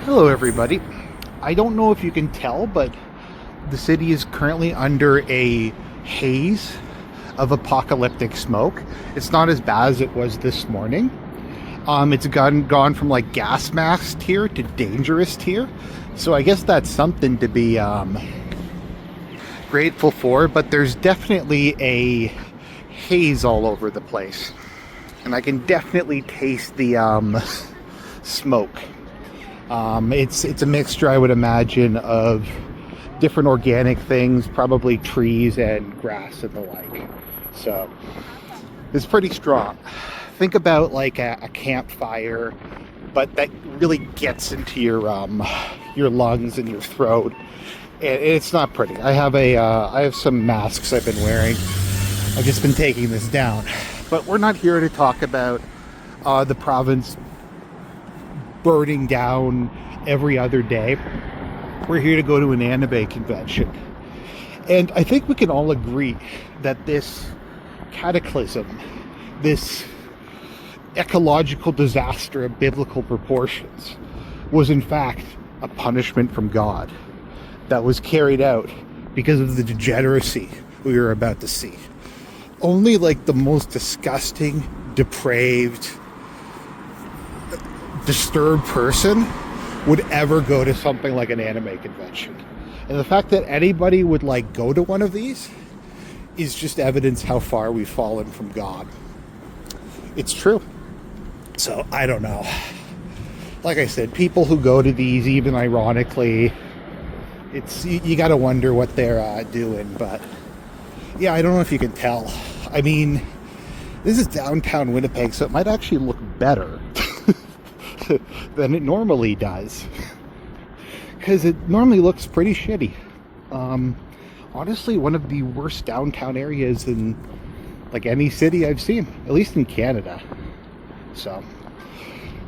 Hello everybody. I don't know if you can tell, but the city is currently under a haze of apocalyptic smoke. It's not as bad as it was this morning. It's gone from like gas mask tier to dangerous tier. So I guess that's something to be grateful for, but there's definitely a haze all over the place. And I can definitely taste the smoke. It's a mixture, I would imagine, of different organic things, probably trees and grass and the like. So it's pretty strong. Think about like a campfire, but that really gets into your lungs and your throat. And it's not pretty. I have some masks I've been wearing. I've just been taking this down. But we're not here to talk about the province burning down every other day. We're here to go to an anime convention. And I think we can all agree that this cataclysm, this ecological disaster of biblical proportions, was in fact a punishment from God that was carried out because of the degeneracy we were about to see. Only like the most disgusting, depraved, disturbed person would ever go to something like an anime convention. And the fact that anybody would like go to one of these is just evidence how far we've fallen from God. It's true. So I don't know. Like I said, people who go to these, even ironically, you gotta wonder what they're doing. But yeah, I don't know if you can tell. I mean, this is downtown Winnipeg, so it might actually look better than it normally does, because it normally looks pretty shitty. Honestly, one of the worst downtown areas in like any city I've seen, at least in Canada. So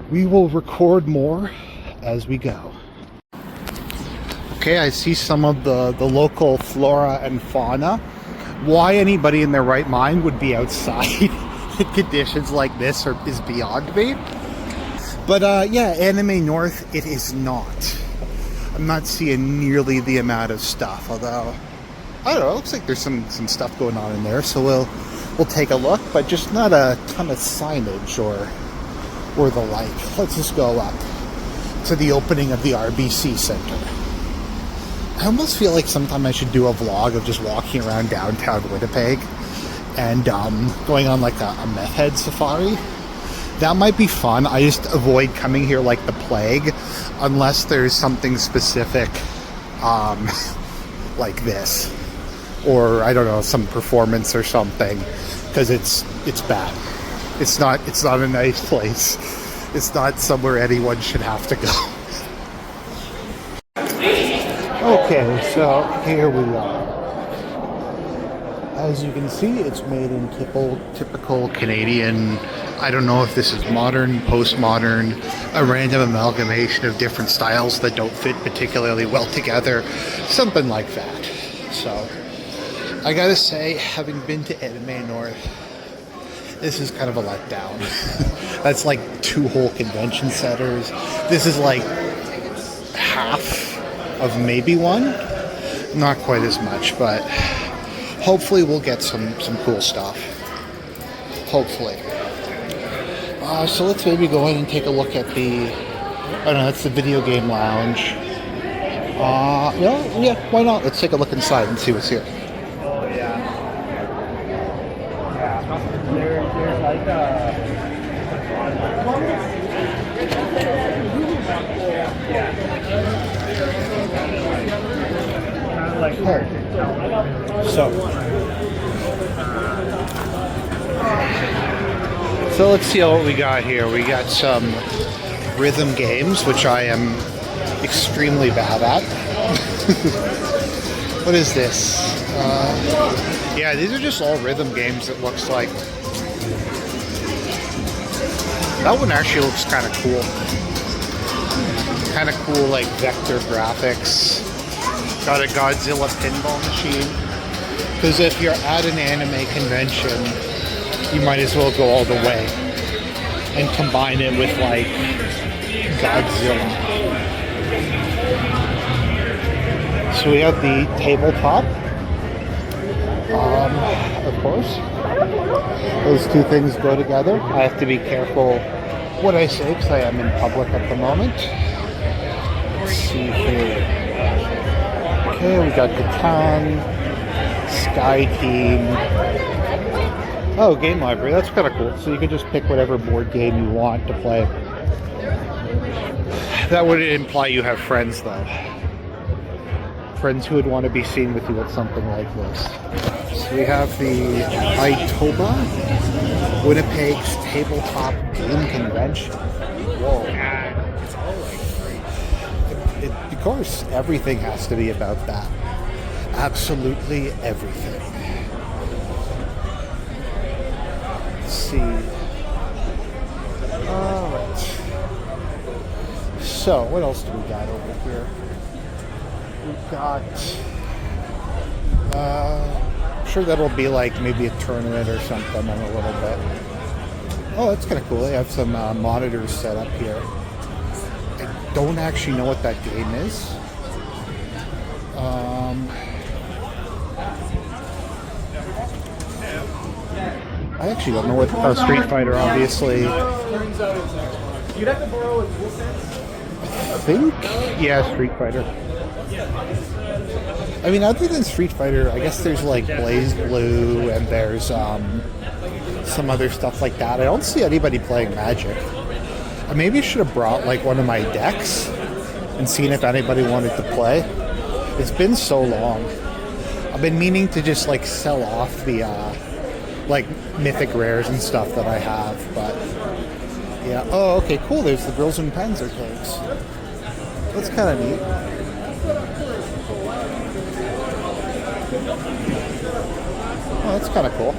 we will record more as we go. Okay, I see some of the local flora and fauna. Why anybody in their right mind would be outside in conditions like this is beyond me. But yeah, Anime North, it is not. I'm not seeing nearly the amount of stuff, although, I don't know, it looks like there's some stuff going on in there, so we'll take a look, but just not a ton of signage or the like. Let's just go up to the opening of the RBC Center. I almost feel like sometime I should do a vlog of just walking around downtown Winnipeg and going on like a meth head safari. That might be fun. I just avoid coming here like the plague unless there's something specific like this, or I don't know, some performance or something, because it's bad. It's not a nice place. It's not somewhere anyone should have to go. Okay, so here we are. As you can see, it's made in typical Canadian. I don't know if this is modern, postmodern, a random amalgamation of different styles that don't fit particularly well together, something like that. So, I gotta say, having been to Anime North, this is kind of a letdown. That's like 2 whole convention centers. This is like half of maybe one. Not quite as much, but hopefully we'll get some cool stuff. Hopefully. So let's maybe go in and take a look at the, I don't know, that's the video game lounge. Yeah, why not? Let's take a look inside and see what's here. Oh, yeah. Yeah. There's like So let's see what we got here. We got some rhythm games, which I am extremely bad at. What is this? Yeah, these are just all rhythm games, it looks like. That one actually looks kind of cool. Kind of cool, like vector graphics. Got a Godzilla pinball machine. Because if you're at an anime convention, you might as well go all the way and combine it with like Godzilla. So we have the tabletop, of course. Those two things go together. I have to be careful what I say because I am in public at the moment. Let's see here. Okay, we got Catan, Sky Team. Oh, game library. That's kind of cool. So you can just pick whatever board game you want to play. That would imply you have friends, though. Friends who would want to be seen with you at something like this. So we have the Itoba, Winnipeg's tabletop game convention. Whoa. It's all like free. Of course, everything has to be about that. Absolutely everything. Let's see. Alright. So, what else do we got over here? We've got... I'm sure that'll be like maybe a tournament or something in a little bit. Oh, that's kind of cool. They have some monitors set up here. I don't actually know what that game is. I actually don't know what Street Fighter, obviously. You'd have to borrow a DualSense. I think, yeah, Street Fighter. I mean, other than Street Fighter, I guess there's like Blaze Blue and there's some other stuff like that. I don't see anybody playing Magic. I maybe should have brought like one of my decks and seen if anybody wanted to play. It's been so long. I've been meaning to just like sell off the like mythic rares and stuff that I have, but yeah. Oh, okay, cool. There's the Grills and Pens arcades. That's kind of neat. Oh, that's kind of cool.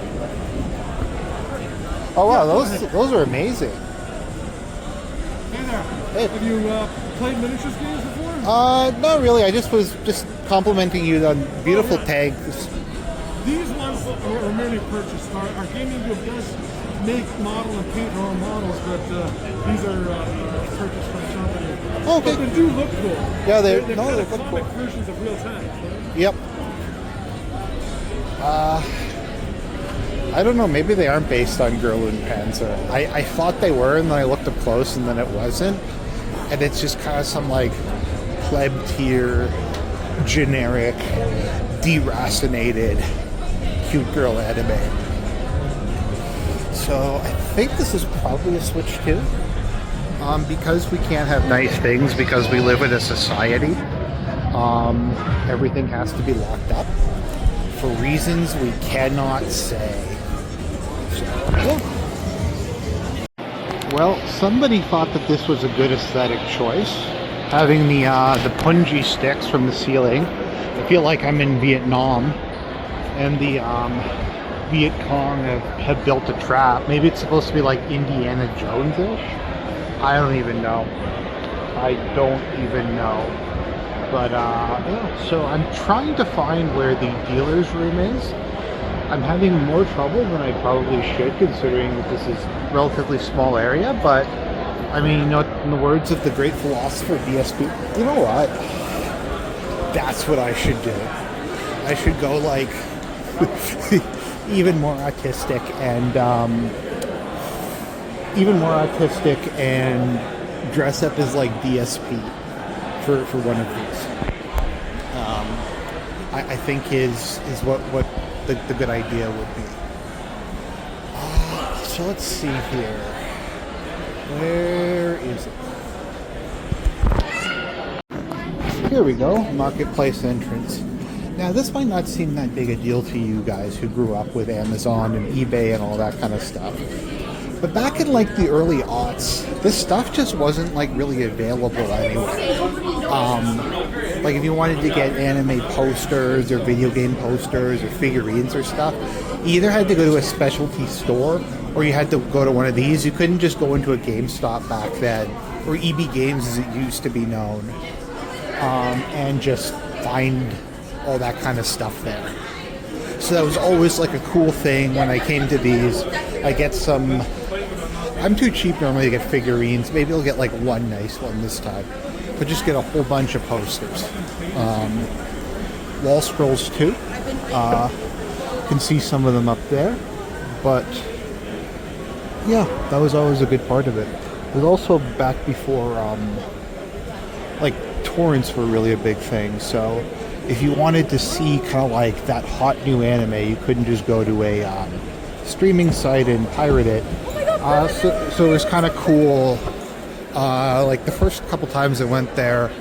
Oh wow, those are amazing. Hey there. Hey. Have you played miniatures games before? Not really. I was just complimenting you on beautiful tags. These ones are merely purchased. Our gaming group does make, model, and paint our own models, but these are purchased from the company. Oh, okay. But they do look cool. Yeah, They're they kind look of comic cool. versions of real time. Yep. I don't know. Maybe they aren't based on Grilloon pens. Or I thought they were, and then I looked up close, and then it wasn't. And it's just kind of some like pleb tier, generic, deracinated, cute girl anime. So I think this is probably a Switch 2. Because we can't have nice things because we live in a society. Everything has to be locked up for reasons we cannot say. So, yeah. Well, somebody thought that this was a good aesthetic choice. Having the punji sticks from the ceiling. I feel like I'm in Vietnam, and the Viet Cong have built a trap. Maybe it's supposed to be like Indiana Jones-ish. I don't even know. I don't even know. But, yeah, so I'm trying to find where the dealer's room is. I'm having more trouble than I probably should, considering that this is a relatively small area, but, I mean, you know, in the words of the great philosopher DSP, you know what? That's what I should do. I should go, like, even more autistic and dress up as like DSP for one of these. I think is what the good idea would be. So let's see here. Where is it? Here we go. Marketplace entrance. Now this might not seem that big a deal to you guys who grew up with Amazon and eBay and all that kind of stuff. But back in like the early aughts, this stuff just wasn't like really available anywhere. Like if you wanted to get anime posters or video game posters or figurines or stuff, you either had to go to a specialty store or you had to go to one of these. You couldn't just go into a GameStop back then, or EB Games as it used to be known, and just find all that kind of stuff there. So that was always like a cool thing when I came to these. I get some... I'm too cheap normally to get figurines. Maybe I'll get like one nice one this time. but just get a whole bunch of posters. Wall scrolls too. You can see some of them up there, but yeah, that was always a good part of it. It was also back before like torrents were really a big thing, so if you wanted to see kind of like that hot new anime, you couldn't just go to a streaming site and pirate it. So it was kind of cool. Like the first couple times I went there,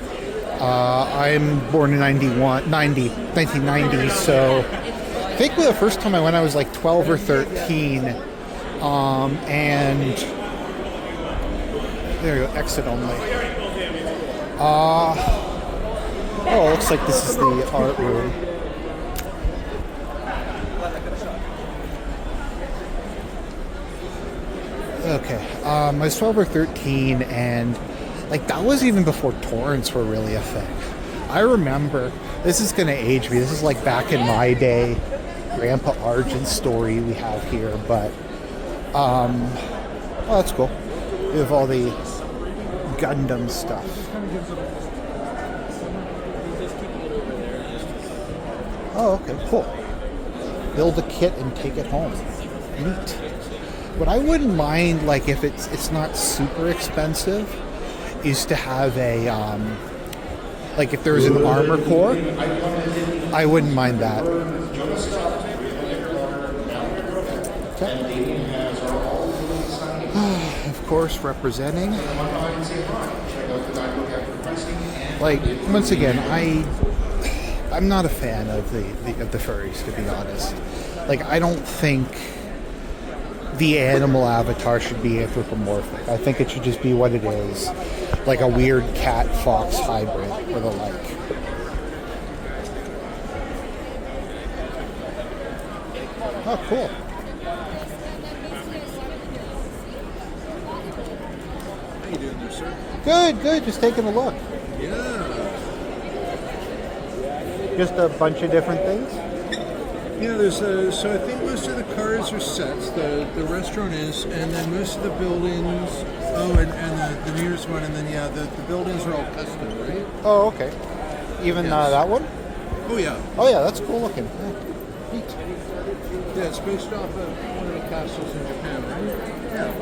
I'm born in 1990, so I think the first time I went I was like 12 or 13, and there you go, exit only. Oh, looks like this is the art room. Okay, I was 12 or 13, and like that was even before torrents were really a thing. I remember, this is going to age me, this is like back in my day, Grandpa Argent's story we have here, but oh, that's cool. We have all the Gundam stuff. Oh, okay, cool. Build a kit and take it home. Neat. What I wouldn't mind, like if it's not super expensive, is to have a like if there's an armor core, I wouldn't mind that. Okay. Of course, representing. Like once again, I'm not a fan of the furries, to be honest. Like I don't think the animal avatar should be anthropomorphic. I think it should just be what it is, like a weird cat-fox hybrid or the like. Oh, cool. How you doing there, sir? Good. Just taking a look. Yeah. Just a bunch of different things. Yeah, there's so I think most of the cars are sets. The restaurant is, and then most of the buildings. Oh, and the nearest one, and then yeah, the buildings are all custom, right? Oh, okay. Even Yes. that one? Oh yeah. Oh yeah, that's cool looking. Yeah. Neat. Yeah, it's based off of one of the castles in Japan, right? Yeah.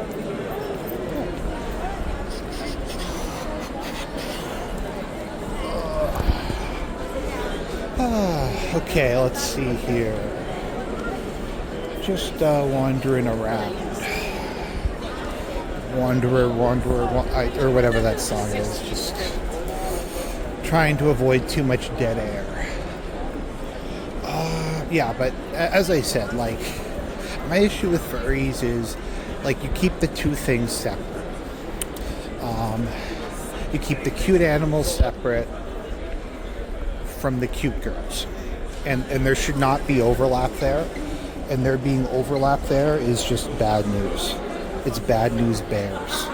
Okay, let's see here. Just wandering around. Wanderer, or whatever that song is. Just trying to avoid too much dead air. Yeah, but as I said, like, my issue with furries is, like, you keep the two things separate. You keep the cute animals separate from the cute girls. And there should not be overlap there. And there being overlap there is just bad news. It's bad news bears.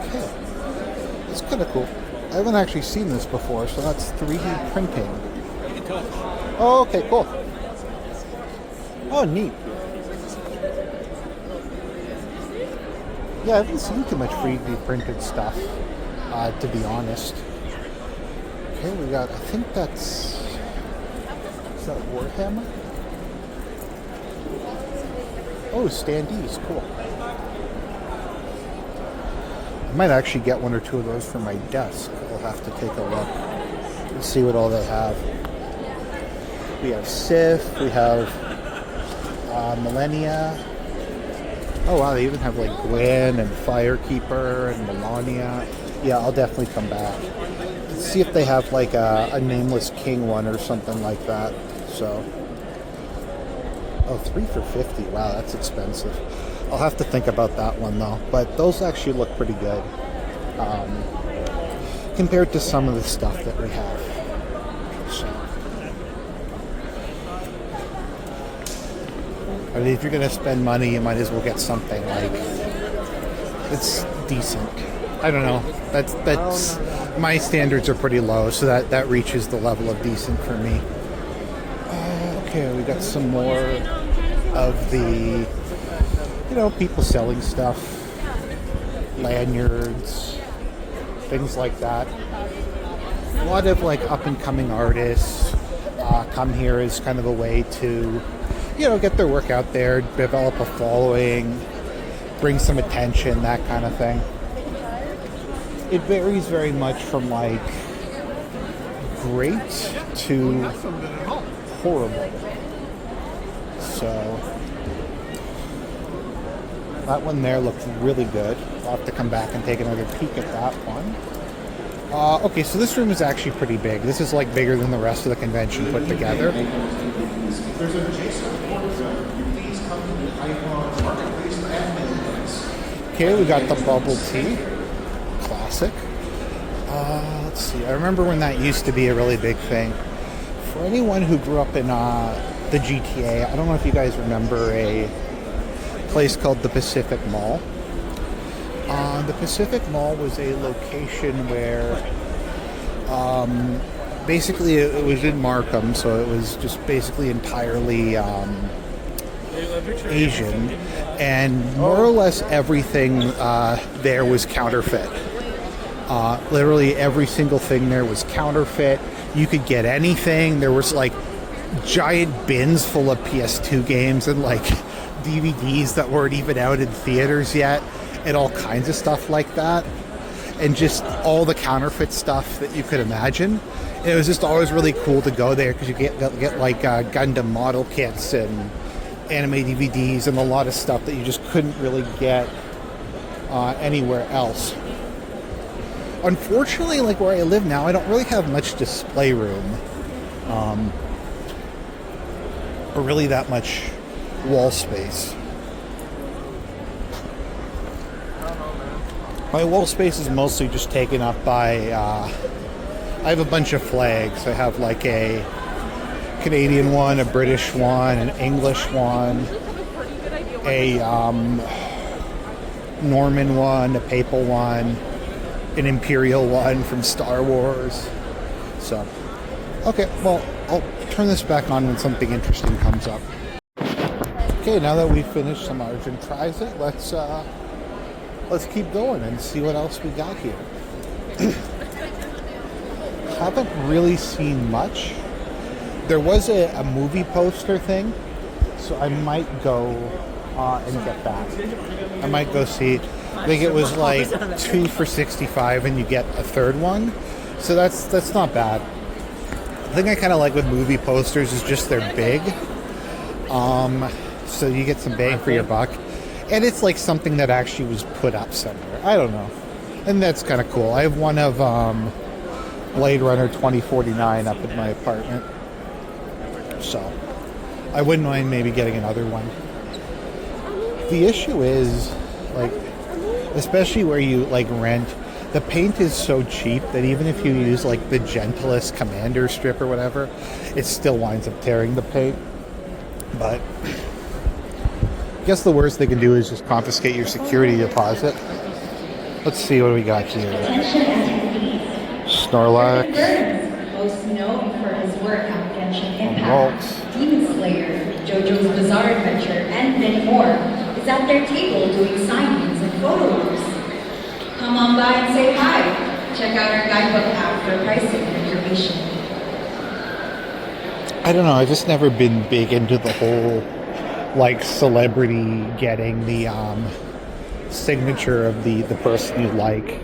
Okay. It's kind of cool. I haven't actually seen this before, so that's 3D printing. Oh, okay, cool. Oh, neat. Yeah, I haven't seen too much 3D printed stuff, to be honest. Okay, we got, I think that's... Is that Warhammer? Oh, standees, cool. I might actually get one or two of those for my desk. I'll have to take a look and see what all they have. We have Sif, we have Millennia. Oh wow, they even have like Gwen and Firekeeper and Melania. Yeah, I'll definitely come back. Let's see if they have like a Nameless King one or something like that. So, oh, 3 for $50. Wow, that's expensive. I'll have to think about that one though. But those actually look pretty good compared to some of the stuff that we have. So, I mean, if you're gonna spend money, you might as well get something like it's decent. I don't know. That's my standards are pretty low, so that reaches the level of decent for me. Okay, we got some more of the, people selling stuff, lanyards, things like that. A lot of like up-and-coming artists come here as kind of a way to, get their work out there, develop a following, bring some attention, that kind of thing. It varies very much from like great to horrible. So that one there looks really good. I'll have to come back and take another peek at that one. Okay, so this room is actually pretty big. This is like bigger than the rest of the convention put together. There's an adjacent corner zone. Please come to the Ai-Kon marketplace and Okay, we got the bubble tea. Classic. Let's see. I remember when that used to be a really big thing. For anyone who grew up in the GTA, I don't know if you guys remember a place called the Pacific Mall. The Pacific Mall was a location where basically it was in Markham, so it was just basically entirely Asian, and more or less everything there was counterfeit. Literally every single thing there was counterfeit. You could get anything. There was like giant bins full of PS2 games and like DVDs that weren't even out in theaters yet, and all kinds of stuff like that, and just all the counterfeit stuff that you could imagine. And it was just always really cool to go there because you get like Gundam model kits and anime DVDs and a lot of stuff that you just couldn't really get anywhere else. Unfortunately, like where I live now, I don't really have much display room, or really that much wall space. My wall space is mostly just taken up by, I have a bunch of flags. I have like a Canadian one, a British one, an English one, a Norman one, a Papal one, an Imperial one from Star Wars. So, okay, well, I'll turn this back on when something interesting comes up. Okay, now that we've finished some Argent tries it, let's keep going and see what else we got here. Haven't really seen much. There was a movie poster thing, so I might go and get that. I might go see. I think it was like 2 for $65 and you get a third one. So that's not bad. The thing I kind of like with movie posters is just they're big. So you get some bang for your buck. And it's like something that actually was put up somewhere. I don't know. And that's kind of cool. I have one of Blade Runner 2049 up in my apartment. So I wouldn't mind maybe getting another one. The issue is, like, especially where you like rent, the paint is so cheap that even if you use like the gentlest commander strip or whatever, it still winds up tearing the paint. But I guess the worst they can do is just confiscate your security deposit. Let's see what we got here. Snorlax. Most known for his work on Genshin Impact, Demon Slayer, JoJo's Bizarre Adventure, and many more, is at their table doing signings and photo ops. Come on by and say hi. Check out our guidebook app for pricing and information. I don't know, I've just never been big into the whole like celebrity getting the signature of the person you like.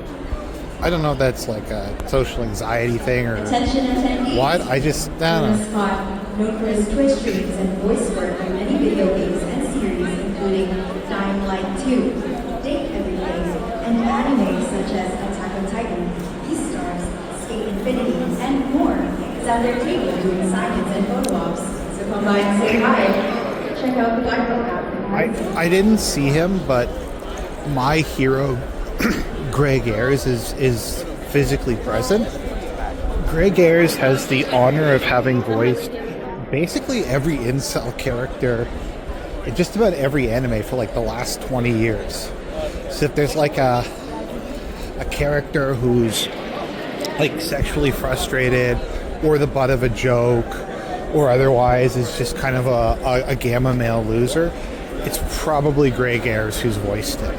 I don't know if that's like a social anxiety thing or Attention attendees. what. I don't know. Spot, known for his Twitch streams and voice work in many video games and series, including Dying Light 2, Date Everything, and anime such as Attack on Titan, Beastars, Skate Infinity, and more, is at their table doing signings and photo ops. So come by and say hi. Check out the guidebook app. I didn't see him, but my hero Greg Ayres is physically present. Greg Ayres has the honor of having voiced basically every incel character in just about every anime for like the last 20 years. So if there's like a character who's like sexually frustrated or the butt of a joke or otherwise is just kind of a gamma male loser, it's probably Greg Ayres who's voiced it.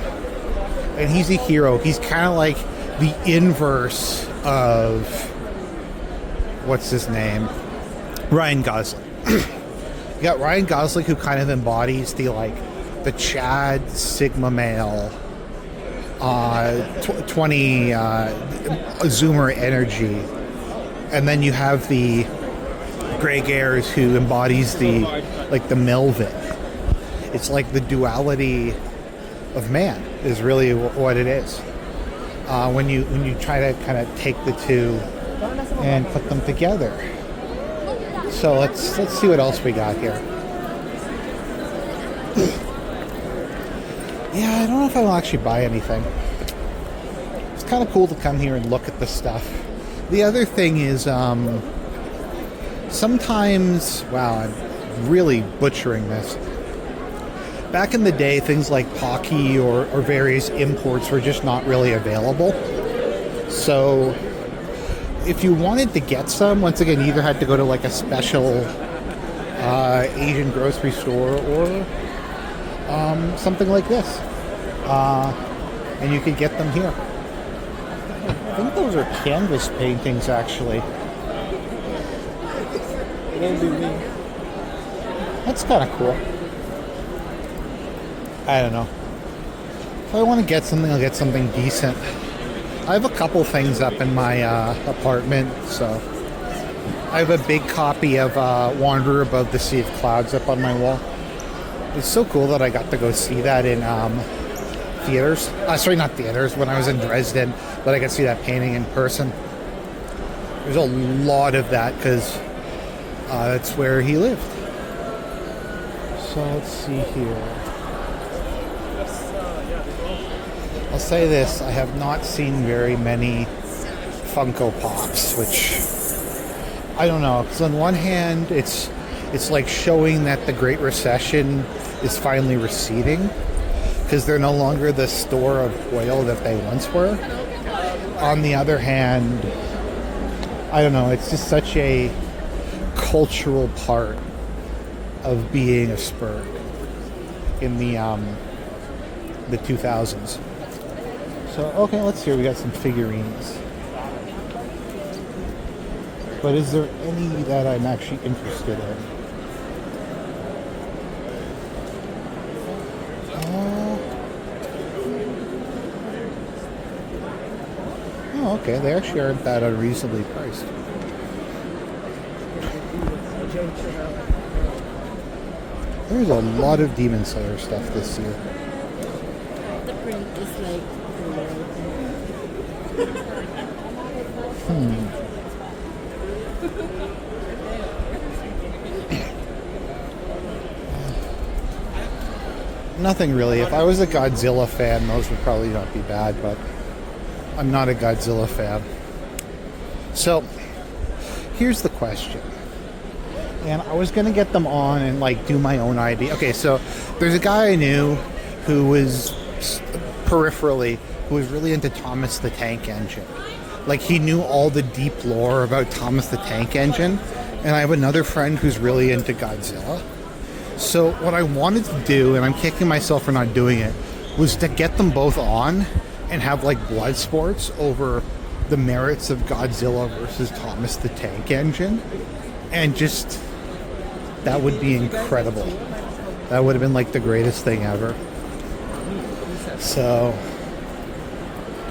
And he's a hero. He's kind of like the inverse of what's his name? Ryan Gosling. You got Ryan Gosling, who kind of embodies the Chad Sigma male, 20 Zoomer energy, and then you have the Greg Ayres, who embodies the Melvin. It's like the duality of man is really what it is. When you try to kind of take the two and put them together. So let's see what else we got here. Yeah, I don't know if I will actually buy anything. It's kind of cool to come here and look at the stuff. The other thing is sometimes, wow, I'm really butchering this. Back in the day, things like Pocky or various imports were just not really available. So if you wanted to get some, once again, you either had to go to a special Asian grocery store or something like this. And you could get them here. I think those are canvas paintings, actually. That's kind of cool. I don't know. If I want to get something, I'll get something decent. I have a couple things up in my apartment, so I have a big copy of Wanderer Above the Sea of Clouds up on my wall. It's so cool that I got to go see that in theaters. Sorry, not theaters. When I was in Dresden, that I got to see that painting in person. There's a lot of that because that's where he lived. So let's see here. I'll say this, I have not seen very many Funko Pops, which I don't know, because on one hand it's like showing that the Great Recession is finally receding, because they're no longer the store of oil that they once were. On the other hand, I don't know, it's just such a cultural part of being a Spur in the 2000s. So, okay, let's see. We got some figurines. But is there any that I'm actually interested in? Oh, okay. They actually aren't that unreasonably priced. There's a lot of Demon Slayer stuff this year. The print is like Nothing really. If I was a Godzilla fan, those would probably not be bad, but I'm not a Godzilla fan. So, here's the question. And I was going to get them on and do my own ID. Okay, so there's a guy I knew who was peripherally, who was really into Thomas the Tank Engine. He knew all the deep lore about Thomas the Tank Engine. And I have another friend who's really into Godzilla. So what I wanted to do, and I'm kicking myself for not doing it, was to get them both on and have blood sports over the merits of Godzilla versus Thomas the Tank Engine. And just, that would be incredible. That would have been the greatest thing ever. So,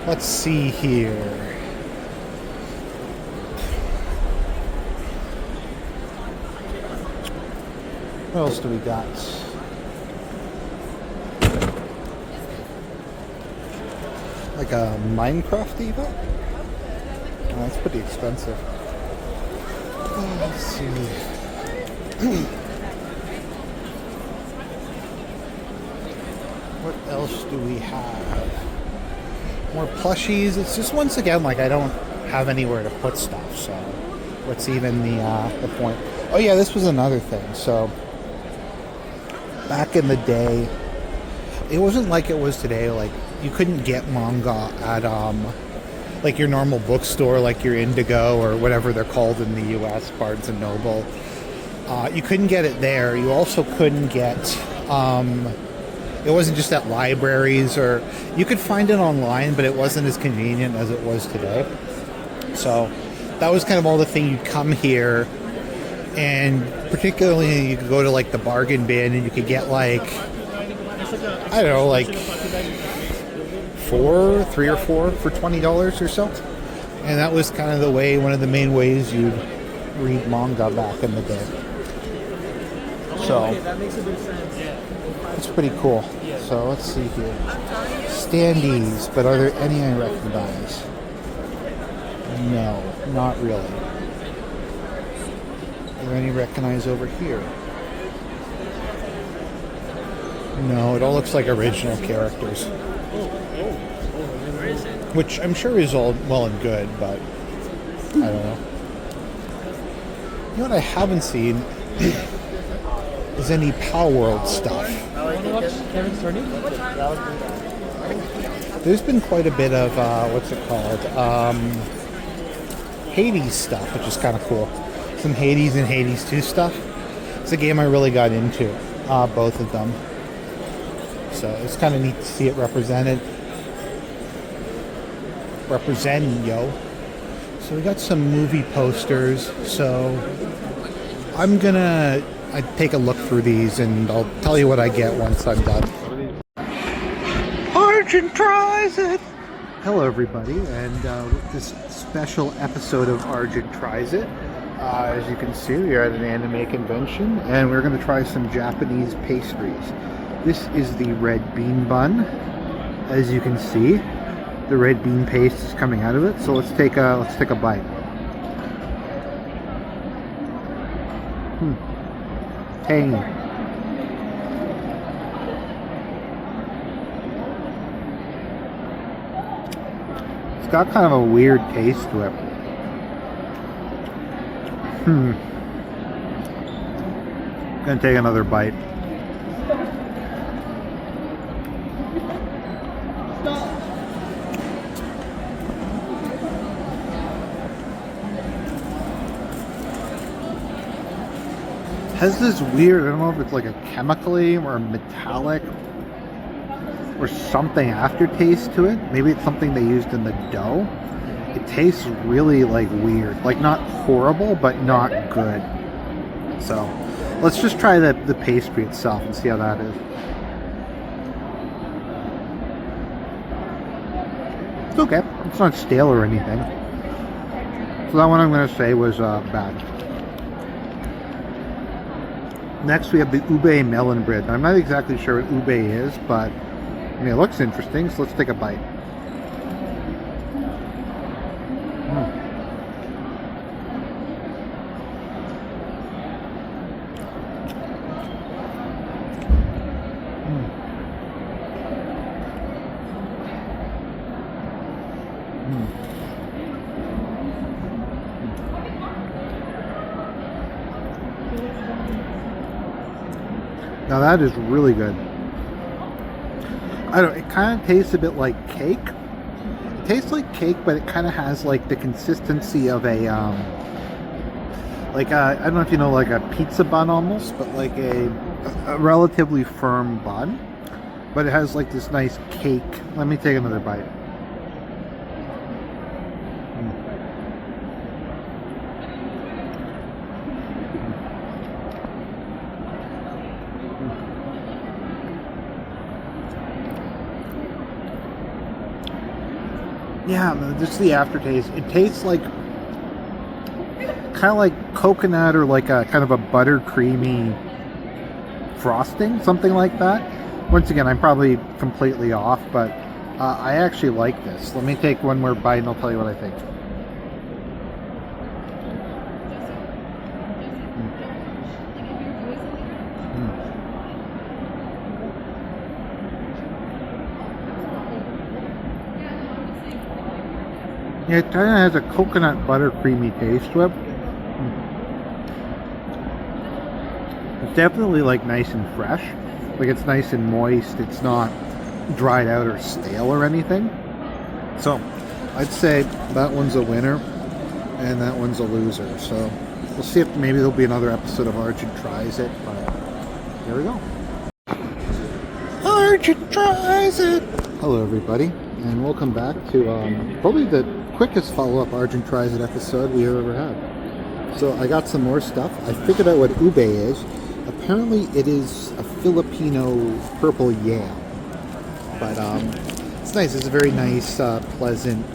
let's see here. What else do we got? A Minecraft Eva? Oh, that's pretty expensive. Let's see. What else do we have? More plushies. It's just, once again, I don't have anywhere to put stuff, so what's even the point? Oh yeah, this was another thing. So back in the day, it wasn't like it was today. You couldn't get manga at your normal bookstore, your Indigo or whatever they're called in the U.S., Barnes and Noble. You couldn't get it there. You also couldn't get It wasn't just at libraries, or you could find it online, but it wasn't as convenient as it was today. So that was kind of all the thing. You'd come here, and particularly you could go to like the bargain bin, and you could get like, I don't know, like 3 or 4 for $20 or so. And that was kind of the way, one of the main ways you'd read manga back in the day. So that makes a big sense. it's pretty cool. So let's see here. Standees, but are there any I recognize? No, not really. Are there any recognize over here? No, it all looks like original characters. Which I'm sure is all well and good, but I don't know. You know what I haven't seen is any Power World stuff. There's been quite a bit of, what's it called? Hades stuff, which is kind of cool. Some Hades and Hades 2 stuff. It's a game I really got into, both of them. So it's kind of neat to see it represented. So we got some movie posters. So I take a look through these and I'll tell you what I get once I'm done. Argent tries it! Hello everybody, and with this special episode of Argent Tries It, as you can see, we are at an anime convention and we're going to try some Japanese pastries. This is the red bean bun. As you can see, the red bean paste is coming out of it. So let's take a bite. Tangy. It's got kind of a weird taste to it. Gonna take another bite. Has this weird, I don't know if it's like a chemically or a metallic or something aftertaste to it. Maybe it's something they used in the dough. It tastes really like weird, like not horrible, but not good. So let's just try the pastry itself and see how that is. It's okay. It's not stale or anything. So that one I'm going to say was bad. Next we have the ube melon bread. Now, I'm not exactly sure what ube is, but I mean, it looks interesting, so let's take a bite. Now that is really good. I don't know, it kind of tastes a bit like cake. It tastes like cake, but it kind of has like the consistency of a, I don't know if you know, like a pizza bun almost, but like a relatively firm bun. But it has like this nice cake. Let me take another bite. Yeah, just the aftertaste. It tastes like kind of like coconut or like a kind of a buttercreamy frosting, something like that. Once again, I'm probably completely off, but I actually like this. Let me take one more bite and I'll tell you what I think. Yeah, it kind of has a coconut buttercreamy taste to it. It's definitely like nice and fresh. Like it's nice and moist. It's not dried out or stale or anything. So I'd say that one's a winner and that one's a loser. So we'll see if maybe there'll be another episode of Argent Tries It. But here we go. Argent Argent tries it. Hello, everybody, and welcome back to probably the quickest follow-up Argent tries it episode we have ever had. So I got some more stuff. I figured out what ube is. Apparently, it is a Filipino purple yam, but it's nice. It's a very nice, pleasant.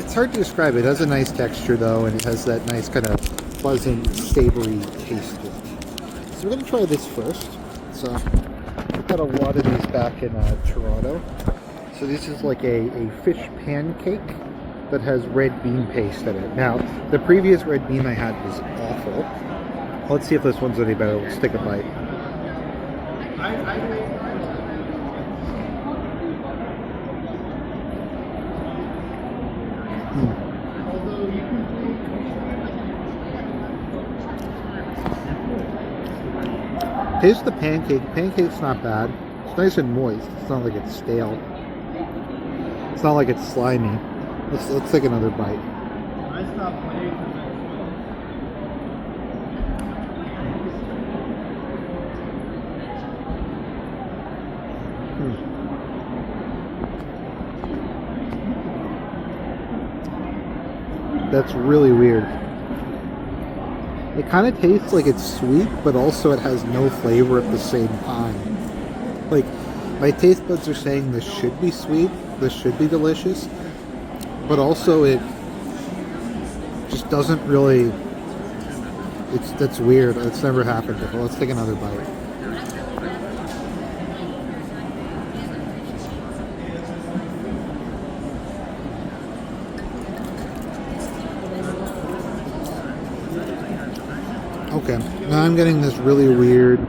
It's hard to describe. It has a nice texture though, and it has that nice kind of pleasant, savory taste to it. So we're gonna try this first. So I've got a lot of these back in Toronto. So this is like a fish pancake that has red bean paste in it. Now, the previous red bean I had was awful. Let's see if this one's any better. Let's take a bite. Taste the pancake. Pancake's not bad. It's nice and moist. It's not like it's stale. It's not like it's slimy. Let's take another bite. That's really weird. It kind of tastes like it's sweet, but also it has no flavor at the same time. Like, my taste buds are saying this should be sweet, this should be delicious, but also it just doesn't really, that's weird. It's never happened before. Let's take another bite. Okay, now I'm getting this really weird,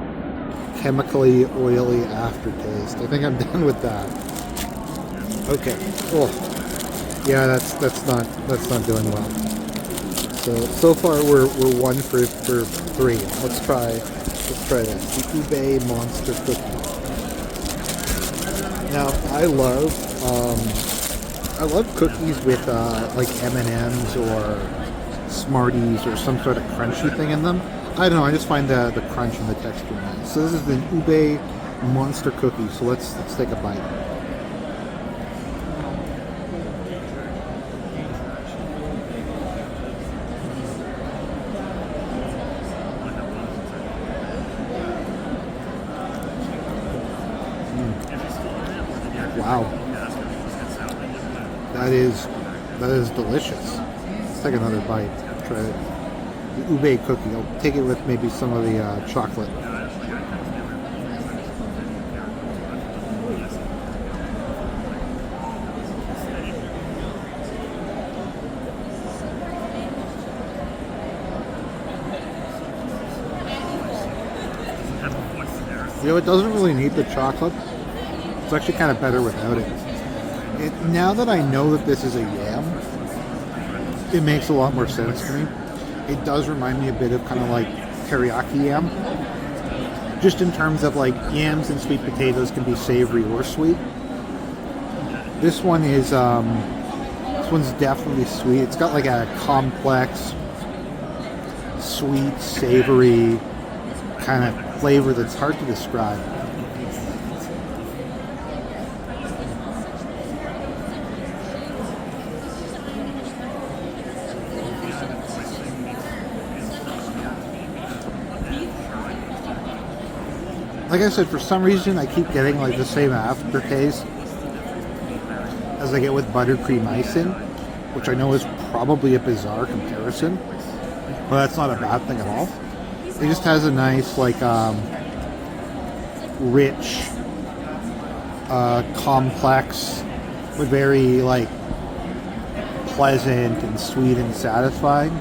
chemically oily aftertaste. I think I'm done with that. Okay. Oh, yeah, that's not doing well. So far we're 1 for 3. Let's try this. The ube monster cookie. Now I love cookies with like M&Ms or Smarties or some sort of crunchy thing in them. I don't know, I just find the crunch and the texture nice. So this is the ube monster cookie. So let's take a bite. Wow, that is delicious. Let's take another bite. Try it. The ube cookie. I'll take it with maybe some of the chocolate. You know, it doesn't really need the chocolate. It's actually kind of better without it. Now that I know that this is a yam, it makes a lot more sense to me. It does remind me a bit of kind of like teriyaki yam. Just in terms of like yams and sweet potatoes can be savory or sweet. This one is, this one's definitely sweet. It's got like a complex, sweet, savory kind of flavor that's hard to describe. Like I said, for some reason I keep getting like the same aftertaste as I get with buttercream icing, which I know is probably a bizarre comparison, but that's not a bad thing at all. It just has a nice, like, rich, complex, but very, like, pleasant and sweet and satisfying.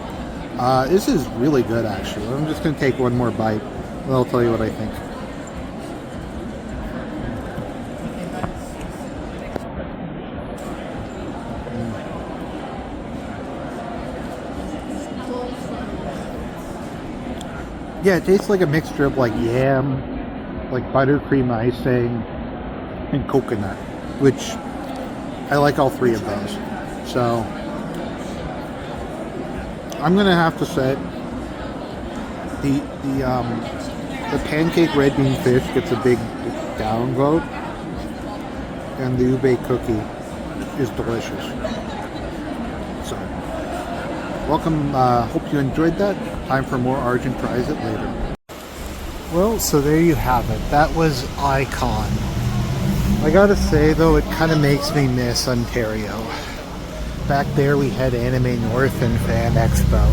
This is really good, actually. I'm just going to take one more bite, and I'll tell you what I think. Yeah, it tastes like a mixture of like yam, like buttercream icing, and coconut, which I like all three of those. So I'm gonna have to say the The pancake red bean fish gets a big downvote, and the ube cookie is delicious. So, welcome. Hope you enjoyed that. Time for more Argent Tries It later. Well, so there you have it. That was Ai-Kon. I gotta say though, it kind of makes me miss Ontario. Back there we had Anime North and Fan Expo.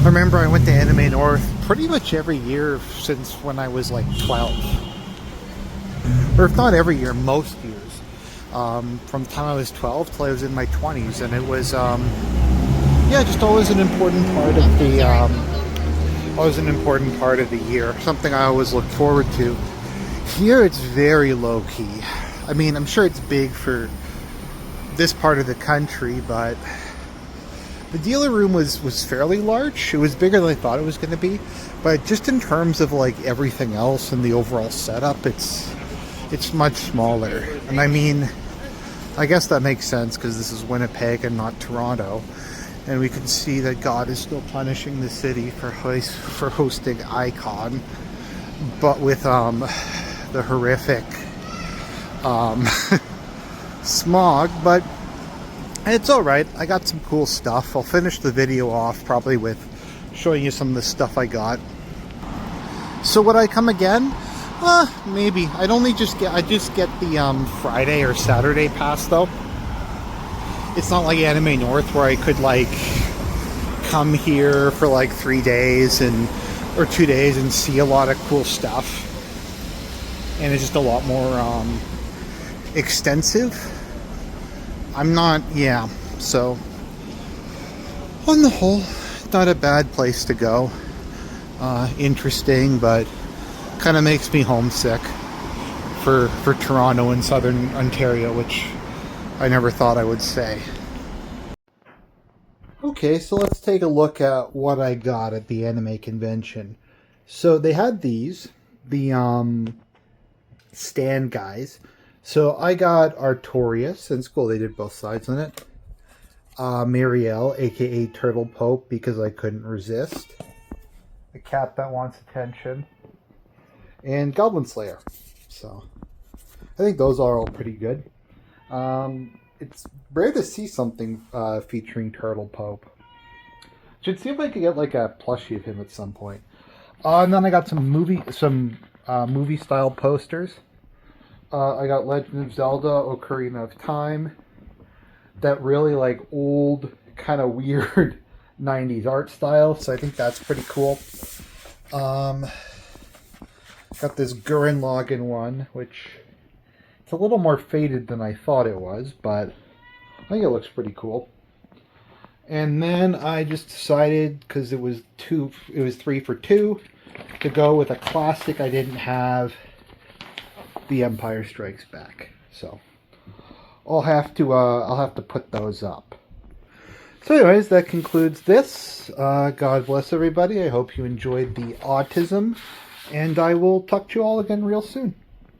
I remember I went to Anime North pretty much every year since when I was like 12. Or if not every year, most years. From the time I was 12 till I was in my 20s. And it was, yeah, just always an important part of the, year. Something I always look forward to. Here it's very low-key. I mean, I'm sure it's big for this part of the country, but the dealer room was fairly large. It was bigger than I thought it was going to be, but just in terms of like everything else and the overall setup, it's much smaller. And I mean, I guess that makes sense because this is Winnipeg and not Toronto, and we can see that God is still punishing the city for hosting Ai-Kon, but with the horrific smog. But it's alright. I got some cool stuff. I'll finish the video off probably with showing you some of the stuff I got. So would I come again? Maybe. I just get the Friday or Saturday pass though. It's not like Anime North where I could like come here for like 3 days or 2 days and see a lot of cool stuff. And it's just a lot more extensive. So on the whole, not a bad place to go. Interesting, but kind of makes me homesick for Toronto and Southern Ontario, which I never thought I would say. Okay, so let's take a look at what I got at the anime convention. So they had these, the stand guys. So I got Artorias, and it's cool they did both sides on it. Marielle, aka Turtle Pope, because I couldn't resist. A cat that wants attention. And Goblin Slayer. So I think those are all pretty good. It's rare to see something featuring Turtle Pope. Should see if I could get like a plushie of him at some point. And then I got some movie style posters. I got Legend of Zelda: Ocarina of Time. That really like old, kind of weird 90s art style. So I think that's pretty cool. Got this Gurren Lagann one, which it's a little more faded than I thought it was, but I think it looks pretty cool. And then I just decided, because it was 3 for 2, to go with a classic I didn't have, The Empire Strikes Back. So I'll have to put those up. So anyways, that concludes this. God bless everybody. I hope you enjoyed the autism, and I will talk to you all again real soon.